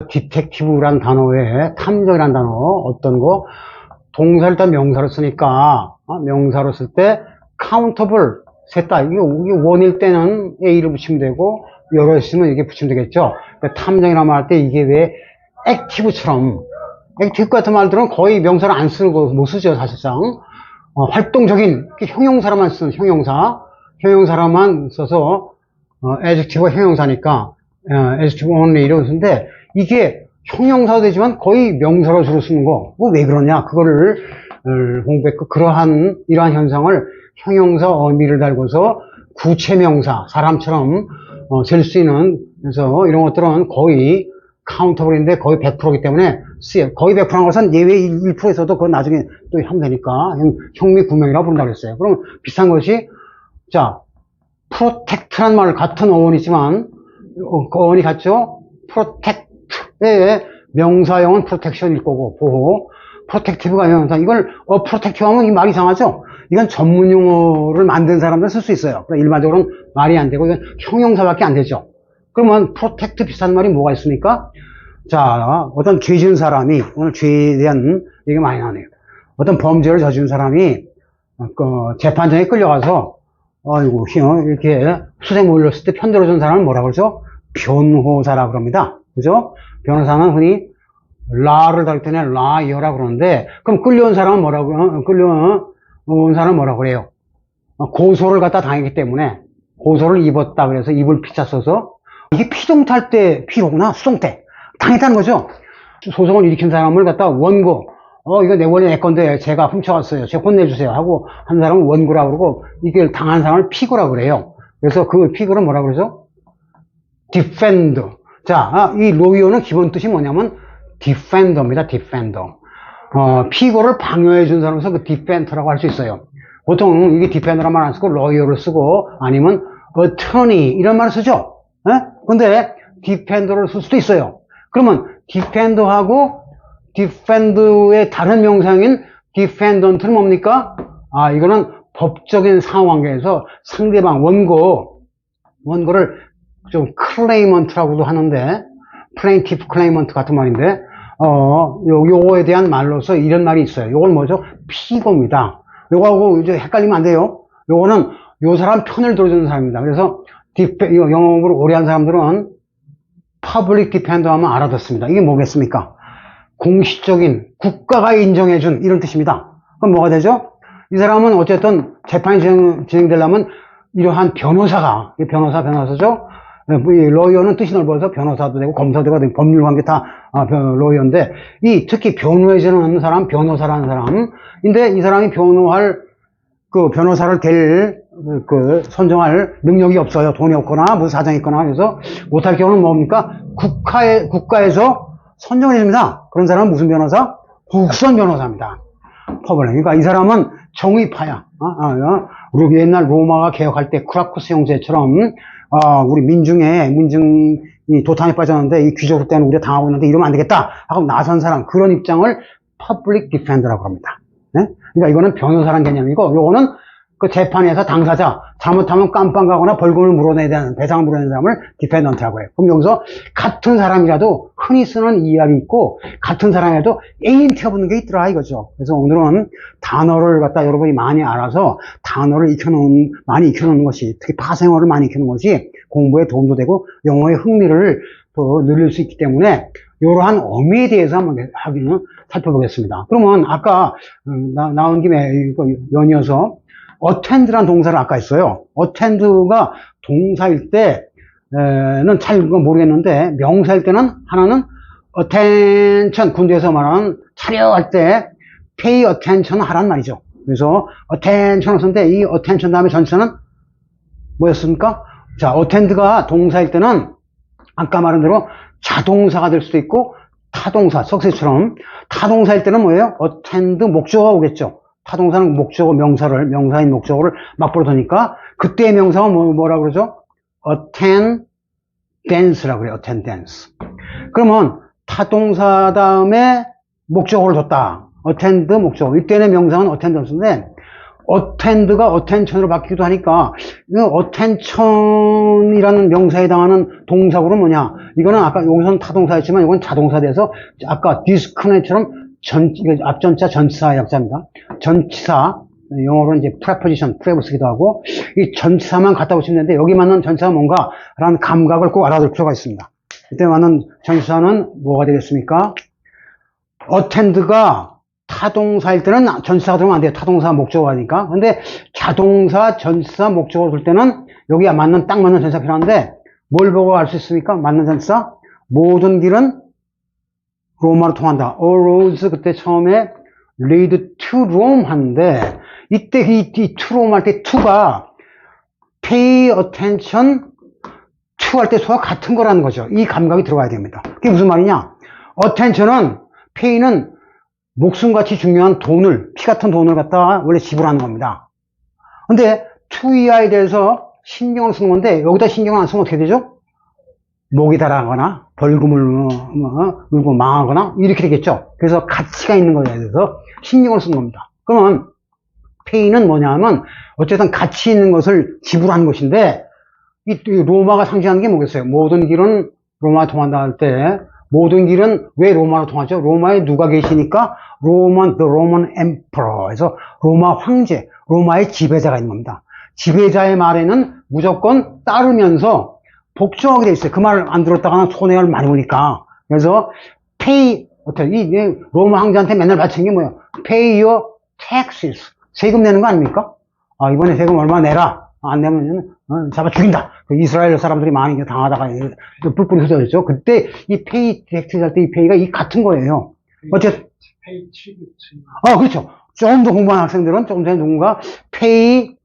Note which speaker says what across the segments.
Speaker 1: 디텍티브란 단어에 탐정이란 단어 어떤 거 동사를 일단 명사로 쓰니까 명사로 쓸 때 countable 셋다 이게 원일 때는 A를 붙이면 되고 여러 있으면 이게 붙이면 되겠죠. 그러니까 탐정이라는 말 할 때 이게 왜 액티브처럼 액티브 같은 말들은 거의 명사를 안 쓰고 못 쓰죠 사실상. 활동적인 형용사로만 쓰는 형용사로만 써서 adjective가 형용사니까 adjective only 이러고 쓰는데 이게 형용사도 되지만 거의 명사로 주로 쓰는 거. 왜 그러냐? 그거를 공부했고 이러한 현상을 형용사 어미를 달고서 구체명사 사람처럼 셀 수 있는 그래서 이런 것들은 거의 카운터블인데 거의 100%이기 때문에 거의 100%한 것은 예외 1%에서도 그건 나중에 또 하면 되니까 형미구명이라고 부른다고 했어요. 그럼 비슷한 것이 자 프로텍트란 말 같은 어원이지만 그 어원이 같죠? 프로텍트의 명사형은 프로텍션일 거고 보호 프로텍티브가 형용사 이걸 프로텍티브 하면 이 말이 이상하죠? 이건 전문 용어를 만든 사람들 쓸 수 있어요. 일반적으로는 말이 안 되고 이건 형용사밖에 안 되죠. 그러면 프로텍트 비슷한 말이 뭐가 있습니까? 자, 어떤 죄 지은 사람이 오늘 죄에 대한 얘기가 많이 나네요. 어떤 범죄를 저지른 사람이 재판장에 끌려가서 아이고 이렇게 수색 몰렸을 때 편들어준 사람을 뭐라 그러죠? 변호사라 그럽니다. 그죠? 변호사는 흔히 라를 달 때는 라이어라 그러는데 그럼 끌려온 사람은 뭐라고 그래요? 고소를 갖다 당했기 때문에 고소를 입었다 그래서 입을 피자 써서 이게 피동탈 때 피로구나 수동 때 당했다는 거죠. 소송을 일으킨 사람을 갖다 원고 이거 원래 내 건데 제가 훔쳐왔어요. 제가 혼내주세요 하고 한 사람은 원고라고 그러고 이게 당한 사람을 피고라고 그래요. 그래서 그 피고를 뭐라고 그러죠? 디펜더. 자, 이 로이어는 기본 뜻이 뭐냐면 디펜더입니다. 디펜더. 피고를 방어해 준 사람에서 그 디펜터라고 할 수 있어요. 보통 이게 디펜더란 말 안 쓰고 로이어를 쓰고 아니면 어터니 이런 말을 쓰죠. 근데 디펜더를 쓸 수도 있어요. 그러면 디펜더하고 디펜더의 다른 명사인 디펜던트는 뭡니까? 이거는 법적인 상호관계에서 상대방 원고를 좀 클레이먼트라고도 하는데 플레인티프 클레이먼트 같은 말인데 요거에 대한 말로서 이런 말이 있어요. 요건 뭐죠? 피고입니다. 요거하고 이제 헷갈리면 안 돼요. 요거는 요 사람 편을 들어주는 사람입니다. 그래서 이거 영어를 오래 한 사람들은 퍼블릭 디펜더 하면 알아듣습니다. 이게 뭐겠습니까? 공식적인 국가가 인정해준 이런 뜻입니다. 그럼 뭐가 되죠? 이 사람은 어쨌든 재판이 진행되려면 이러한 변호사죠? 이 로이어는 뜻이 넓어서 변호사도 되고 검사도 되고 법률관계 다 로이어인데 특히 변호해주는 사람 변호사라는 사람인데 이 사람이 변호할 변호사를 선정할 능력이 없어요. 돈이 없거나 무슨 사정이 있거나 그래서 못할 경우는 뭡니까? 국가에서 선정해 줍니다. 그런 사람은 무슨 변호사? 국선 변호사입니다. 그러니까 이 사람은 정의파야. 우리 옛날 로마가 개혁할 때 크라쿠스 형제처럼 우리 민중이 도탄에 빠졌는데 이 귀족 때문에 우리가 당하고 있는데 이러면 안 되겠다 하고 나선 사람 그런 입장을 퍼블릭 디펜더라고 합니다. 네? 그러니까 이거는 변호사라는 개념이고 요거는 그 재판에서 당사자 잘못하면 깜빵 가거나 벌금을 물어내야 되는 배상을 물어내는 사람을 디펜던트라고 해요. 그럼 여기서 같은 사람이라도 흔히 쓰는 이야기 있고 같은 사람이라도 애인 태워보는 게 있더라 이거죠. 그래서 오늘은 단어를 갖다 여러분이 많이 알아서 단어를 많이 익혀놓는 것이 특히 파생어를 많이 익히는 것이 공부에 도움도 되고 영어의 흥미를 또 늘릴 수 있기 때문에 이러한 어미에 대해서 한번 살펴보겠습니다. 그러면 아까 나온 김에 연이어서 attend란 동사를 아까 했어요. attend가 동사일 때는 잘 모르겠는데 명사일 때는 하나는 attention 군대에서 말하는 차려할 때 pay attention 하란 말이죠. 그래서 attention을 썼는데 이 attention 다음에 전치사는 뭐였습니까? 자, attend가 동사일 때는 아까 말한 대로 자동사가 될 수도 있고 타동사, 석세처럼 타동사일 때는 뭐예요? attend 목적어가 오겠죠. 타동사는 명사인 목적어를 맞불어도니까 그때의 명사가 뭐라고 그러죠? attendance라고 그래요. attendance. 그러면 타동사 다음에 목적어를 뒀다. attend 목적어. 이때의 명사는 attendance인데 attend가 attention으로 바뀌기도 하니까, 이 attention이라는 명사에 해당하는 동사구는 뭐냐? 이거는 아까 여기서는 타동사였지만 이건 자동사 돼서 아까 disconnect처럼 앞전자 전치사 약자입니다. 전치사, 영어로는 이제 preposition, prev 쓰기도 하고, 이 전치사만 갖다 붙이면 되는데, 여기 맞는 전치사가 뭔가라는 감각을 꼭 알아둘 필요가 있습니다. 이때 맞는 전치사는 뭐가 되겠습니까? attend가 타동사일 때는 전치사가 들어오면 안 돼요. 타동사 목적어니까. 근데 자동사, 전치사, 목적어 들 때는 여기에 맞는, 딱 맞는 전치사 필요한데, 뭘 보고 알 수 있습니까? 맞는 전치사? 모든 길은 로마로 통한다. All roads 그때 처음에 lead to Rome 하는데, 이때 이 to Rome 할 때 to가 pay attention to 할 때 to와 같은 거라는 거죠. 이 감각이 들어가야 됩니다. 그게 무슨 말이냐? attention은, pay는 목숨같이 중요한 돈을, 피 같은 돈을 갖다가 원래 지불하는 겁니다. 근데 to이에 대해서 신경을 쓰는 건데, 여기다 신경을 안 쓰면 어떻게 되죠? 목이 달아가거나 벌금을 물고 망하거나 이렇게 되겠죠. 그래서 가치가 있는 거에 대해서 신경을 쓰는 겁니다. 그러면 pay는 뭐냐면 어쨌든 가치 있는 것을 지불하는 것인데, 이 로마가 상징하는 게 뭐겠어요? 모든 길은 로마 통한다 할 때, 모든 길은 왜 로마로 통하죠? 로마에 누가 계시니까 the Roman Emperor. 그래서 로마 황제, 로마의 지배자가 있는 겁니다. 지배자의 말에는 무조건 따르면서 복종하게 돼 있어요. 그 말을 안 들었다가는 손해를 많이 보니까. 그래서 pay, 이 로마 황제한테 맨날 바치는 게 뭐예요? Pay your taxes. 세금 내는 거 아닙니까? 아, 이번에 세금 얼마 내라. 안 내면 잡아 죽인다. 그 이스라엘 사람들이 많이 당하다가 뿔뿔이 흩어졌죠. 그때 이 페이 텍스 할 때 이 페이가 이 같은 거예요. 어쨌든
Speaker 2: 페이 트리뷰트.
Speaker 1: 그렇죠. 좀 더 공부한 학생들은 조금 전에 누군가 페이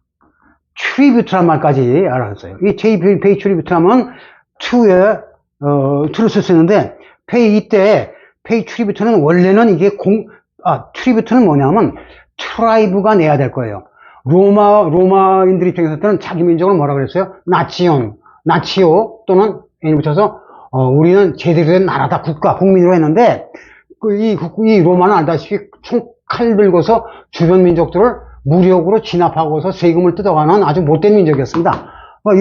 Speaker 1: 트리뷰트란 말까지 알았어요. 이 페이 트리뷰트라면 to에 to를 쓸 수 있는데, 페이 이때 페이 트리뷰트는 원래는 이게 트리뷰트는 뭐냐면 트라이브가 내야 될 거예요. 로마인들 입장에서 때는 자기 민족을 뭐라 그랬어요? 나치오 또는 N이 붙여서 우리는 제대로 된 나라다, 국가, 국민으로 했는데, 이 로마는 알다시피 칼 들고서 주변 민족들을 무력으로 진압하고서 세금을 뜯어가는 아주 못된 민족이었습니다.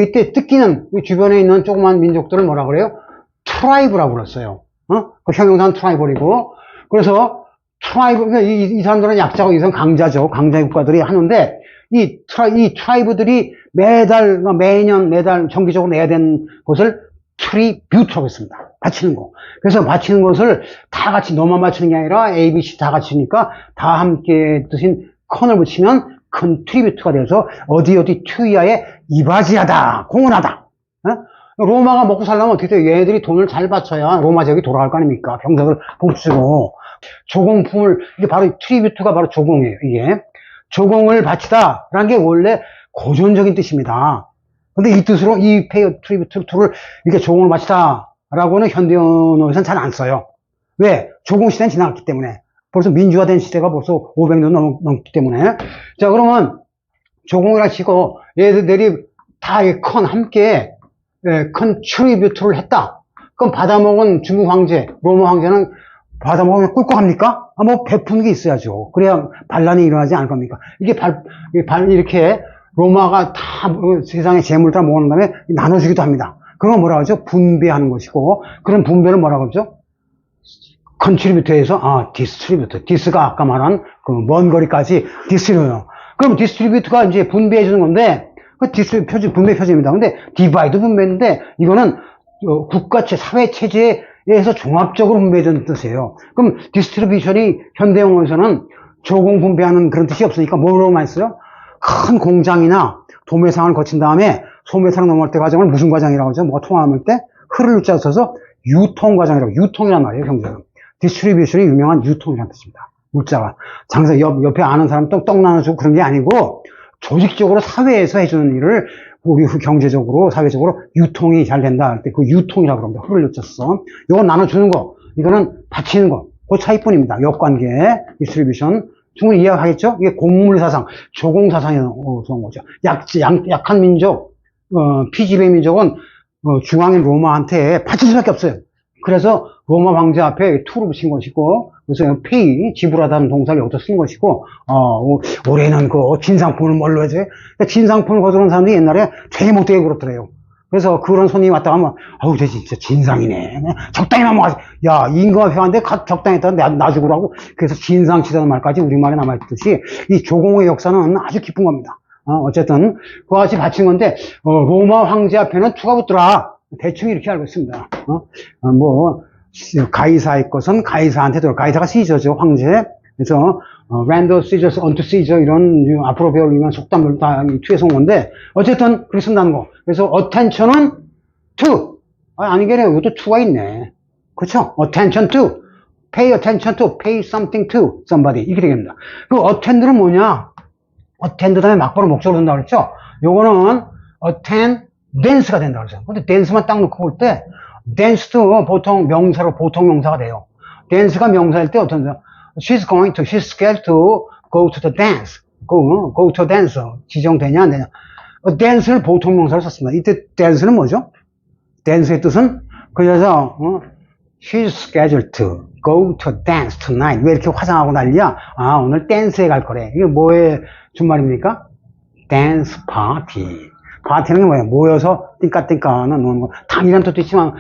Speaker 1: 이때 뜯기는 주변에 있는 조그만 민족들을 뭐라 그래요? 트라이브라고 그랬어요. 그 형용사는 트라이벌이고, 그래서 트라이브, 이 사람들은 약자고 이 사람은 강자죠. 강자의 국가들이 하는데, 이 트라이브들이 매달 정기적으로 내야 되는 것을 트리뷰트라고 했습니다. 바치는 거. 그래서 바치는 것을 다 같이 너만 바치는 게 아니라 A, B, C 다 같이니까 다 함께 뜻인 컨을 붙이면 큰 트리뷰트가 돼서 어디 투이하에 이바지하다, 공헌하다. 로마가 먹고 살려면 어떻게 돼요? 얘네들이 돈을 잘 바쳐야 로마 지역이 돌아갈 거 아닙니까? 병사들 복수로. 조공품을, 이게 바로 트리뷰트가 바로 조공이에요. 이게. 조공을 바치다라는 게 원래 고전적인 뜻입니다. 근데 이 뜻으로 이 페이 트리뷰트 투를 이렇게 조공을 바치다라고는 현대 언어에서는 잘 안 써요. 왜? 조공 시대는 지나갔기 때문에. 벌써 민주화된 시대가 벌써 500년 넘기 때문에. 자, 그러면 조공을 하시고 얘들이 다 함께 큰 트리뷰트를 했다. 그럼 받아먹은 중국 황제, 로마 황제는 받아먹으면 꿀꺽합니까? 뭐 베푸는 게 있어야죠. 그래야 반란이 일어나지 않을 겁니까? 이렇게 로마가 다 세상의 재물을 다 모으는 다음에 나눠주기도 합니다. 그건 뭐라고 하죠? 분배하는 것이고, 그런 분배를 뭐라고 하죠? 컨트리뷰터에서 디스트리뷰터. 디스가 아까 말한 그 먼 거리까지 디스트리뷰터. 그럼 디스트리뷰터가 이제 분배해주는 건데, 그 분배 표준입니다. 근데 디바이드 분배인데, 이거는 국가체, 사회체제에서 종합적으로 분배해주는 뜻이에요. 그럼 디스트리뷰션이 현대 용어에서는 조공 분배하는 그런 뜻이 없으니까 뭐로만 써요? 큰 공장이나 도매상을 거친 다음에 소매상 넘어갈 때 과정을 무슨 과정이라고 하죠? 뭐가 통함을 때 흐를 유자 써서 유통 과정이라고, 유통이란 말이에요, 경제는. 디스트리뷰션이 유명한 유통이라는 뜻입니다. 물자가. 옆에 아는 사람 떡 나눠주고 그런 게 아니고, 조직적으로 사회에서 해주는 일을 우리 경제적으로, 사회적으로 유통이 잘 된다 할 때 그 유통이라고 합니다. 흐를 유자 써. 이건 나눠주는 거, 이거는 바치는 거. 그 차이뿐입니다. 역관계, 디스트리뷰션. 충분히 이해하겠죠? 이게 공물사상, 조공사상에서 온 거죠. 약한 민족, 피지배 민족은 중앙인 로마한테 바칠 수밖에 없어요. 그래서 로마 황제 앞에 to를 붙인 것이고, 그래서 pay, 지불하다는 동사를 여기서 쓴 것이고, 올해는 그 진상품을 뭘로 하지? 진상품을 거두는 사람들이 옛날에 되게 못되게 그렇더래요. 그래서 그런 손님이 왔다 가면, 아우, 쟤 진짜 진상이네. 적당히 넘어가지. 야, 임금가 회한데 적당히 했다 놔주고라고. 그래서 진상치다는 말까지 우리말에 남아있듯이, 이 조공의 역사는 아주 깊은 겁니다. 어쨌든, 그와 같이 바친 건데, 로마 황제 앞에는 투가 붙더라. 대충 이렇게 알고 있습니다. 가이사의 것은 가이사한테 들어. 가이사가 시저죠, 황제. 그래서, render Caesars unto Caesar 이런 앞으로 배울 유명한 속담들 다 투에서 온 건데, 어쨌든 그렇게 쓴다는 거. 그래서 attention은 to. 아니게요. 이것도 to가 있네. 그렇죠? attention to. pay attention to. pay something to somebody. 이렇게 되겠습니다. 그 attend는 뭐냐? attend 다음에 막바로 목적으로 된다고 그랬죠? 요거는 attend dance가 된다고 그랬어요. 근데 dance만 딱 놓고 볼 때, dance도 보통 명사로 보통 명사가 돼요. dance가 명사일 때 어떤 she's scheduled to go to the dance. go to dance. 지정되냐, 안 되냐. dance를 보통 명사로 썼습니다. 이때 dance는 뭐죠? dance의 뜻은, 그래서, she's scheduled to go to dance tonight. 왜 이렇게 화장하고 난리야? 오늘 댄스에 갈 거래. 이게 뭐의 준말입니까? dance party. 파티는 뭐예요? 모여서 띵까띵까는 노는 거. 당이란 뜻도 있지만,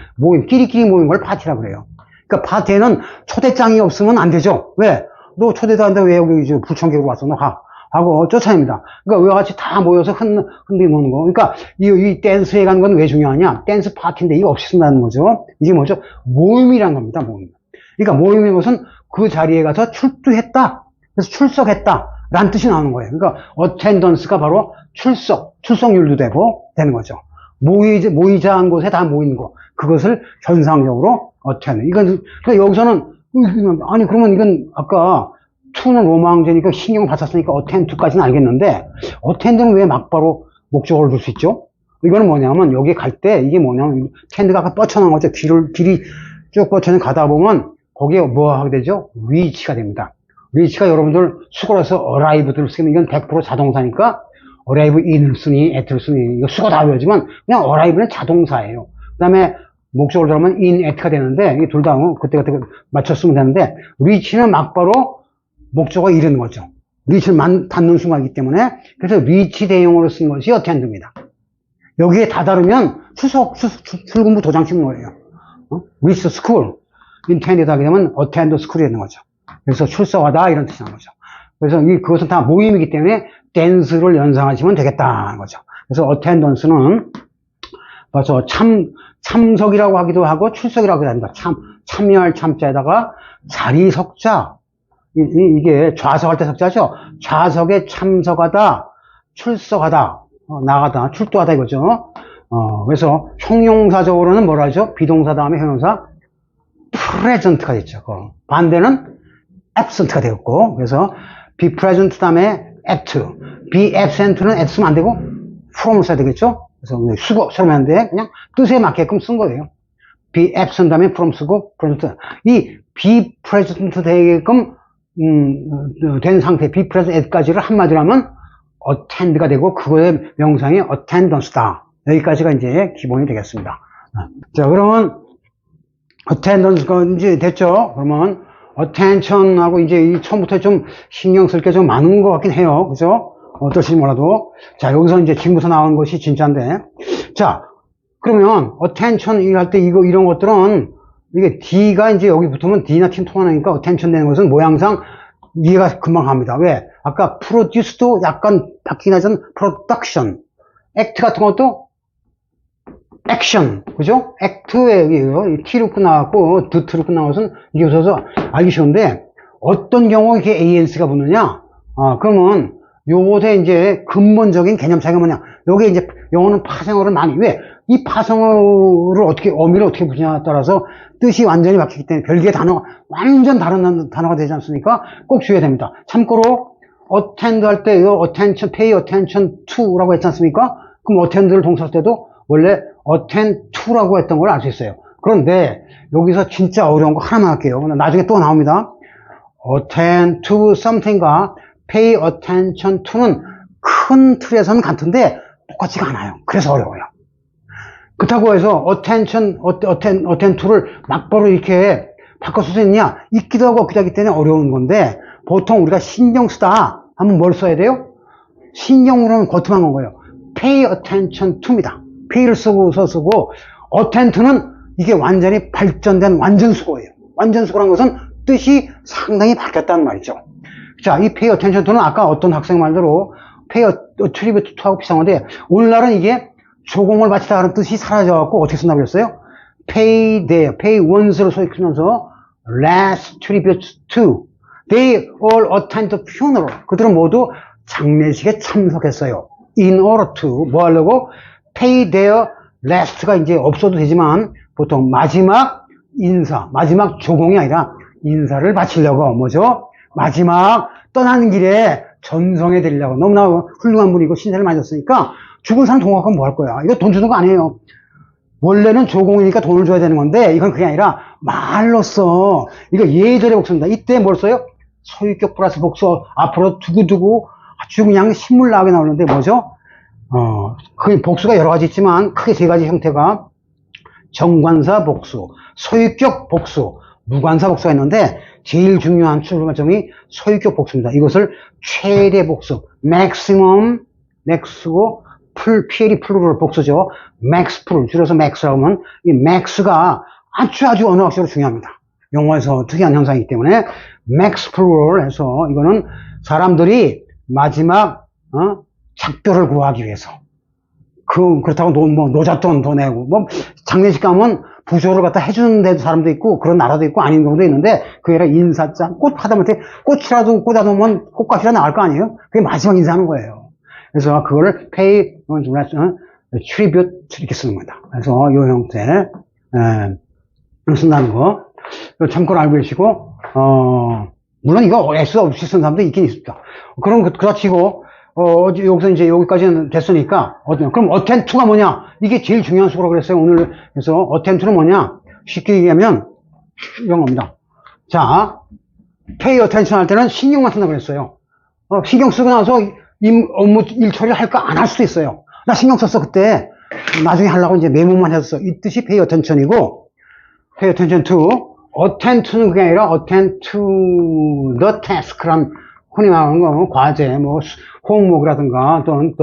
Speaker 1: 끼리끼리 모이는 걸 파티라고 그래요. 그러니까 파티에는 초대장이 없으면 안 되죠. 왜? 너 초대도 안 돼. 왜 여기 이제 불청객으로 왔어? 너 가. 하고 쫓아냅니다. 그러니까 왜 같이 다 모여서 흔들어 노는 거. 그러니까 이 댄스에 가는 건 왜 중요하냐? 댄스 파티인데 이거 없이 쓴다는 거죠. 이게 뭐죠? 모임이란 겁니다. 모임. 그러니까 모임인 것은 그 자리에 가서 출두했다. 그래서 출석했다. 라는 뜻이 나오는 거예요. 그러니까 attendance가 바로 출석률도 되는 거죠. 모이자 한 곳에 다 모인 거. 그것을 현상적으로 attend. 이건, 그러니까 여기서는, 아니, 그러면 이건 아까 to는 로마 황제니까 신경 받았으니까 attend to까지는 알겠는데, attend는 왜 막바로 목적어를 둘 수 있죠? 이거는 뭐냐면, 여기 갈 때, 이게 뭐냐면, tend가 아까 뻗쳐나온 거죠. 길이 쭉 뻗쳐서 가다 보면, 거기에 뭐 하게 되죠? reach가 됩니다. reach가 여러분들 수거라서 arrive를 쓰면 이건 100% 자동사니까, arrive in을 쓰니, at를 쓰니, 이거 수거 다 외우지만, 그냥 arrive는 자동사예요. 그 다음에, 목적을 들어가면 in, at가 되는데, 이게 둘 다 그때 맞춰 쓰면 되는데, reach는 막바로 목적어 이르는 거죠. reach를 닿는 순간이기 때문에, 그래서 reach 대용어로 쓴 것이 attend입니다. 여기에 다다르면 출근부 도장 찍는 거예요. reach school. intended 하게 되면 attend school이 되는 거죠. 그래서 출석하다 이런 뜻이 나는 거죠. 그래서 그것은 다 모임이기 때문에 dance를 연상하시면 되겠다는 거죠. 그래서 attendance는 맞아 참석이라고 하기도 하고 출석이라고 하기도 합니다. 참여할 참자에다가 자리 석자. 이게 좌석할 때 석자죠. 좌석에 참석하다, 출석하다, 나가다, 출두하다 이거죠. 그래서 형용사적으로는 뭐라 하죠? 비동사 다음에 형용사 present가 됐죠. 반대는 absent가 되었고, 그래서 be present 다음에 at, be absent는 at 쓰면 안 되고 from을 써야 되겠죠. 그래서 수거 처럼 하는데 그냥 뜻에 맞게끔 쓴 거예요. be absent 다음에 from 쓰고 present. 이 be present 되게끔 된 상태, be present at까지를 한마디로 하면 attend가 되고 그거의 명상이 attendance다. 여기까지가 이제 기본이 되겠습니다. 자, 그러면 attendance가 이제 됐죠. 그러면 attention하고 이제 처음부터 좀 신경 쓸 게 좀 많은 것 같긴 해요. 그죠? 어떨지 몰라도. 자, 여기서 이제 지금부터 나오는 것이 진짜인데. 자, 그러면 attention 할 때 이런 것들은 이게 D가 이제 여기 붙으면 D나 T는 통하니까 attention 되는 것은 모양상 이해가 금방 갑니다. 왜? 아까 produce도 약간 바뀌긴 하지만 production. act 같은 것도 액션, 그죠? 액트에 T로 끝나고 드트로 끝나는 것은 이게 없어서 알기 쉬운데 어떤 경우에 이렇게 ANC가 붙느냐? 그러면 요것에 이제 근본적인 개념 차이가 뭐냐? 요게 이제 영어는 파생어를 많이 왜? 이 파생어를 어미를 어떻게 붙이냐에 따라서 뜻이 완전히 바뀌기 때문에 별개의 단어가 완전 다른 단어가 되지 않습니까? 꼭 주의해야 됩니다. 참고로 attend 할 때 attention, pay attention to라고 했지 않습니까? 그럼 attend를 동사할 때도 원래 attend to라고 했던 걸 알 수 있어요. 그런데 여기서 진짜 어려운 거 하나만 할게요. 나중에 또 나옵니다. attend to something과 pay attention to는 큰 틀에서는 같은데 똑같지가 않아요. 그래서 어려워요. 그렇다고 해서 attend to를 막바로 이렇게 바꿔 쓸 수 있냐? 있기도 하고 없기도 하기 때문에 어려운 건데, 보통 우리가 신경 쓰다 하면 뭘 써야 돼요? 신경으로는 거듭한 건 거예요. pay attention to입니다. pay를 쓰고 attend to는 이게 완전히 발전된 완전수거예요. 완전수거란 것은 뜻이 상당히 바뀌었다는 말이죠. 자, 이 pay attention to는 아까 어떤 학생 말대로 pay attribute to하고 비슷한 건데, 오늘날은 이게 조공을 바치다 하는 뜻이 사라져갖고 어떻게 쓴다고 그랬어요? pay there, pay once로 소개하면서 last tribute to. They all attend the funeral. 그들은 모두 장례식에 참석했어요. In order to, 뭐 하려고? Pay their last가 이제 없어도 되지만, 보통 마지막 인사, 마지막 조공이 아니라 인사를 바치려고, 뭐죠? 마지막 떠나는 길에 전성에 드리려고. 너무나 훌륭한 분이고 신세를 많이 졌으니까 죽은 사람 동학하면 뭐 할 거야? 이거 돈 주는 거 아니에요. 원래는 조공이니까 돈을 줘야 되는 건데, 이건 그게 아니라 말로써, 이거 예절의 복수입니다. 이때 뭘 써요? 소유격 플러스 복수, 앞으로 두고두고 아주 그냥 신물 나게 나오는데 뭐죠? 그 복수가 여러 가지 있지만 크게 세 가지 형태가 정관사 복수, 소유격 복수, 무관사 복수가 있는데 제일 중요한 출발점이 소유격 복수입니다. 이것을 최대 복수, maximum, max고 PL이 플루럴 복수죠. max 플루럴, 줄여서 max라고 하면 이 max가 아주 언어학적으로 중요합니다. 영어에서 특이한 형상이기 때문에 max 플루럴 해서 이거는 사람들이 마지막 작별을 구하기 위해서 그렇다고 노잣돈 더 내고 장례식 가면 부조를 갖다 해주는 데도 사람도 있고 그런 나라도 있고 아닌 경우도 있는데 그게 아니라 인사장 꽃 하다못해 꽃이라도 꽂아놓으면 꽃값이라 나올 거 아니에요. 그게 마지막 인사하는 거예요. 그래서 그거를 pay tribute 이렇게 쓰는 겁니다. 그래서 이 형태 쓴다는 거 참고로 알고 계시고 물론 이거 S 없이 쓴 사람도 있긴 있습니다. 그럼 그렇지고 여기서 이제 여기까지는 됐으니까 그럼 attend to가 뭐냐? 이게 제일 중요한 수고라고 그랬어요. 오늘 그래서 attend to는 뭐냐? 쉽게 얘기하면 이런 겁니다. 자, pay attention 할 때는 신경만 쓴다고 그랬어요. 신경 쓰고 나서 업무 일 처리를 할까 안 할 수도 있어요. 나 신경 썼어 그때 나중에 하려고 이제 메모만 했었어. 이 뜻이 pay attention이고 pay attention to attend to는 그게 아니라 attend to the task란 흔히 말하는 거 과제 항목이라든가 또는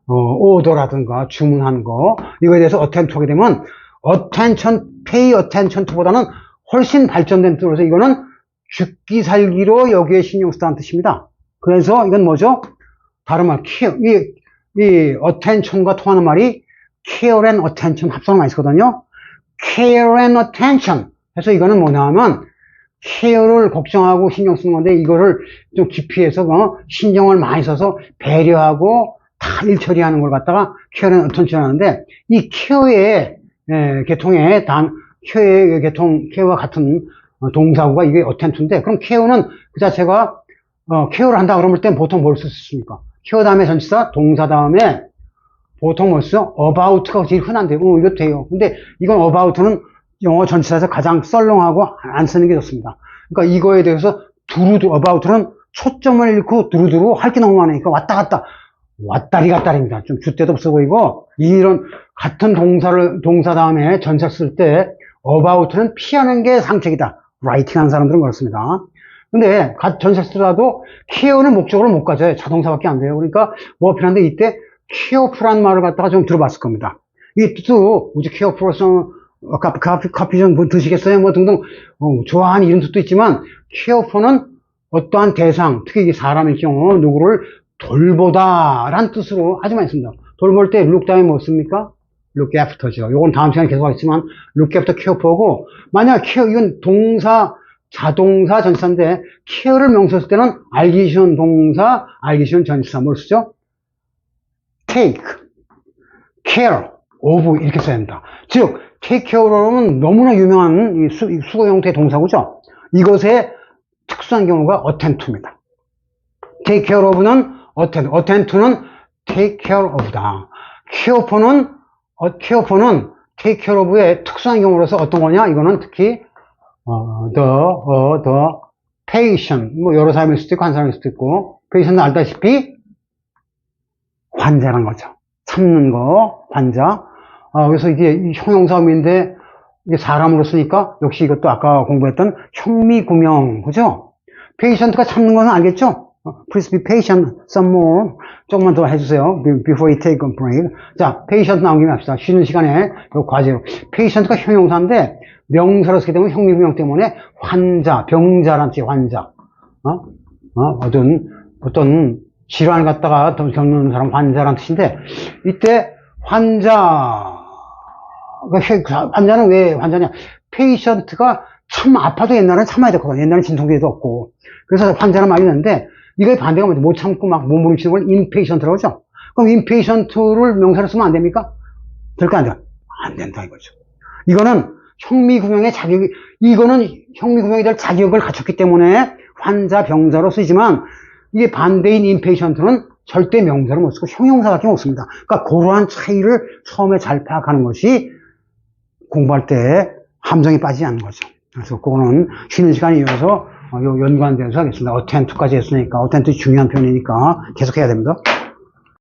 Speaker 1: 오더라든가 주문한 거 이거에 대해서 attend to 하게 되면 attention, pay attention to보다는 훨씬 발전된 뜻으로서 이거는 죽기 살기로 여기에 신경 쓰다는 뜻입니다. 그래서 이건 뭐죠? 다른 말 care, 이 attention과 통하는 말이 care and attention 합성을 많이 쓰거든요. care and attention 해서 이거는 뭐냐면 care를 걱정하고 신경 쓰는 건데 이거를 좀 깊이 해서 신경을 많이 써서 배려하고 다 일 처리하는 걸 갖다가 care and attention 하는데 이 care의 계통의 care의 계통 care와 같은 동사구가 이게 attend인데 그럼 care는 그 자체가 care를 한다 그럴 때 보통 뭘 쓸 수 있습니까? care 다음에 전치사 동사 다음에 보통 뭘 써? about가 제일 흔한데 이거 돼요. 근데 이건 about는 영어 전치사에서 가장 썰렁하고 안 쓰는 게 좋습니다. 그러니까 이거에 대해서 두루두루 about는 초점을 잃고 두루두루 할 게 너무 많으니까 왔다 갔다 왔다리 갔다리입니다. 좀 줏대도 없어 보이고 이런 같은 동사 다음에 전치사 쓸 때 about는 피하는 게 상책이다. 라이팅 하는 사람들은 그렇습니다. 근데 전치사 쓰더라도 care는 목적으로 못 가져요. 자동사밖에 안 돼요. 그러니까 뭐 필요한데 이때 careful한 말을 갖다가 좀 들어봤을 겁니다. 이 뜻도 우리 careful은 커피 좀 드시겠어요? 뭐 등등 좋아하는 이런 뜻도 있지만 careful은 어떠한 대상, 특히 이게 사람일 경우 누구를 돌보다 라는 뜻으로 아주 많이 씁니다. 돌볼 때 look 다음에 뭐 씁니까? look after죠. 요건 다음 시간에 계속 하겠지만 look after careful하고 만약 care 이건 동사 자동사 전치사인데 care를 명사 쓸 때는 알기 쉬운 동사, 알기 쉬운 전치사 뭘 쓰죠? take, care of 이렇게 써야 합니다. 즉 take care로는 너무나 유명한 수거 형태의 동사구죠. 이것의 특수한 경우가 attend to입니다. take care of는 attend to는 take care of다. care for는 take care of의 특수한 경우로서 어떤 거냐? 이거는 특히 the patient 뭐 여러 사람일 수도 있고 한 사람일 수도 있고 patient은 알다시피 환자란 거죠. 참는 거 환자 그래서 이게 이 형용사음인데 이게 사람으로 쓰니까 역시 이것도 아까 공부했던 형미구명, 그죠? patient가 참는 건 알겠죠? Please be patient some more. 조금만 더 해주세요. Before you take a break. 자, patient 나온 김에 합시다. 쉬는 시간에 요 과제로. patient가 형용사인데 명사로 쓰게 되면 형미구명 때문에 환자, 병자란 뜻이 환자. 어떤 질환을 갖다가 겪는 사람 환자란 뜻인데 이때 환자는 왜 환자냐? 페이션트가 참 아파도 옛날엔 참아야 됐거든. 옛날엔 진통제도 없고. 그래서 환자는 많이 있는데, 이거의 반대가 뭐지? 못 참고 막 몸부림치는 걸 인페이션트라고 하죠? 그럼 인페이션트를 명사로 쓰면 안 됩니까? 될까 안 돼? 안 된다 이거죠. 이거는 형미구명의 자격이, 이거는 형미구명이 될 자격을 갖췄기 때문에 환자, 병자로 쓰지만, 이게 반대인 인페이션트는 절대 명사로 못 쓰고 형용사밖에 못 씁니다. 그러니까 그러한 차이를 처음에 잘 파악하는 것이 공부할 때 함정이 빠지지 않는 거죠. 그래서 그거는 쉬는 시간에 이어서 연관돼서 하겠습니다. 어텐트까지 했으니까, 어텐트 중요한 표현이니까 계속 해야 됩니다.